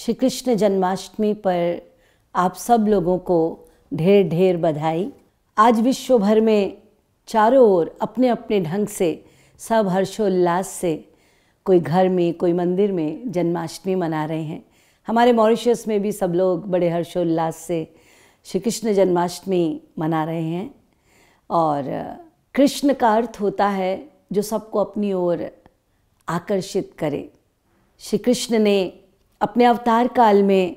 श्री कृष्ण जन्माष्टमी पर आप सब लोगों को ढेर ढेर बधाई। आज विश्व भर में चारों ओर अपने अपने ढंग से सब हर्षोल्लास से कोई घर में कोई मंदिर में जन्माष्टमी मना रहे हैं। हमारे मॉरिशस में भी सब लोग बड़े हर्षोल्लास से श्री कृष्ण जन्माष्टमी मना रहे हैं। और कृष्ण का अर्थ होता है जो सबको अपनी ओर आकर्षित करे। श्री कृष्ण ने अपने अवतार काल में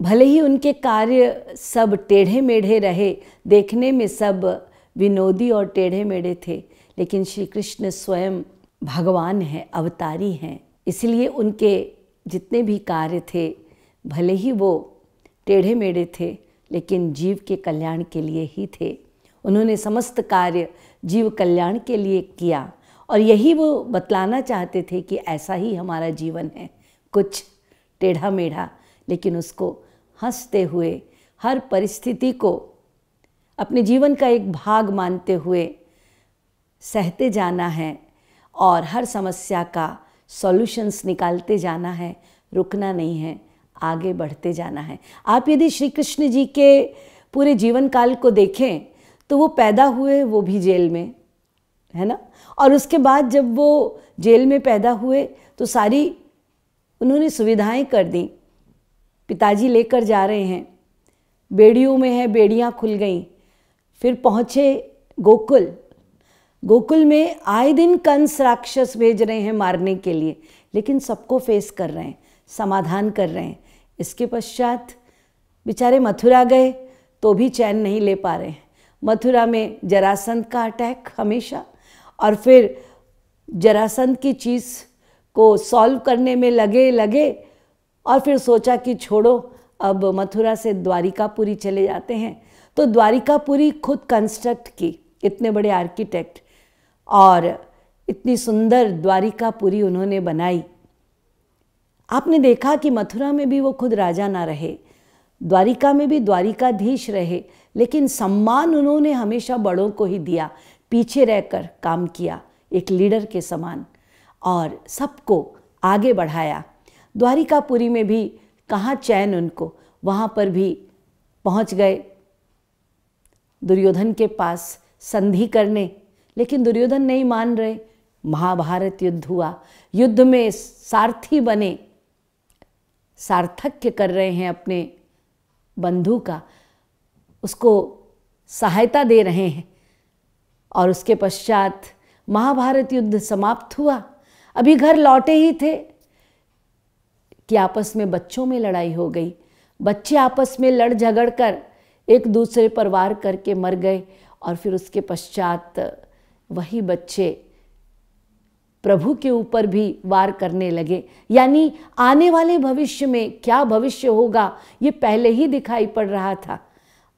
भले ही उनके कार्य सब टेढ़े मेढ़े रहे, देखने में सब विनोदी और टेढ़े मेढ़े थे, लेकिन श्री कृष्ण स्वयं भगवान हैं, अवतारी हैं। इसलिए उनके जितने भी कार्य थे भले ही वो टेढ़े मेढ़े थे, लेकिन जीव के कल्याण के लिए ही थे। उन्होंने समस्त कार्य जीव कल्याण के लिए किया और यही वो बतलाना चाहते थे कि ऐसा ही हमारा जीवन है, कुछ टेढ़ा मेढ़ा, लेकिन उसको हंसते हुए हर परिस्थिति को अपने जीवन का एक भाग मानते हुए सहते जाना है और हर समस्या का सॉल्यूशंस निकालते जाना है, रुकना नहीं है, आगे बढ़ते जाना है। आप यदि श्री कृष्ण जी के पूरे जीवन काल को देखें तो वो पैदा हुए वो भी जेल में, है ना, और उसके बाद जब वो जेल में पैदा हुए तो सारी उन्होंने सुविधाएं कर दी। पिताजी लेकर जा रहे हैं, बेड़ियों में है, बेड़ियां खुल गईं। फिर पहुँचे गोकुल। गोकुल में आए दिन कंस राक्षस भेज रहे हैं मारने के लिए, लेकिन सबको फेस कर रहे हैं, समाधान कर रहे हैं। इसके पश्चात बेचारे मथुरा गए तो भी चैन नहीं ले पा रहे हैं। मथुरा में जरासंध का अटैक हमेशा, और फिर जरासंध की चीज़ को सॉल्व करने में लगे और फिर सोचा कि छोड़ो, अब मथुरा से द्वारिकापुरी चले जाते हैं। तो द्वारिकापुरी खुद कंस्ट्रक्ट की, इतने बड़े आर्किटेक्ट, और इतनी सुंदर द्वारिकापुरी उन्होंने बनाई। आपने देखा कि मथुरा में भी वो खुद राजा ना रहे, द्वारिका में भी द्वारिकाधीश रहे, लेकिन सम्मान उन्होंने हमेशा बड़ों को ही दिया, पीछे रहकर काम किया एक लीडर के समान और सबको आगे बढ़ाया। द्वारिकापुरी में भी कहाँ चैन उनको, वहाँ पर भी पहुँच गए दुर्योधन के पास संधि करने, लेकिन दुर्योधन नहीं मान रहे। महाभारत युद्ध हुआ, युद्ध में सारथी बने, सार्थक्य कर रहे हैं अपने बंधु का, उसको सहायता दे रहे हैं। और उसके पश्चात महाभारत युद्ध समाप्त हुआ। अभी घर लौटे ही थे कि आपस में बच्चों में लड़ाई हो गई। बच्चे आपस में लड़ झगड़ कर एक दूसरे पर वार करके मर गए, और फिर उसके पश्चात वही बच्चे प्रभु के ऊपर भी वार करने लगे। यानी आने वाले भविष्य में क्या भविष्य होगा ये पहले ही दिखाई पड़ रहा था।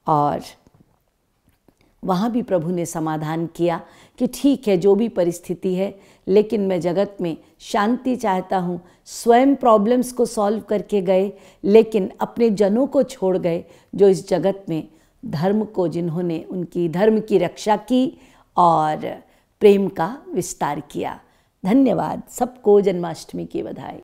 और वहाँ भी प्रभु ने समाधान किया कि ठीक है, जो भी परिस्थिति है, लेकिन मैं जगत में शांति चाहता हूँ। स्वयं प्रॉब्लम्स को सॉल्व करके गए, लेकिन अपने जनों को छोड़ गए जो इस जगत में धर्म को, जिन्होंने उनकी धर्म की रक्षा की और प्रेम का विस्तार किया। धन्यवाद। सबको जन्माष्टमी की बधाई।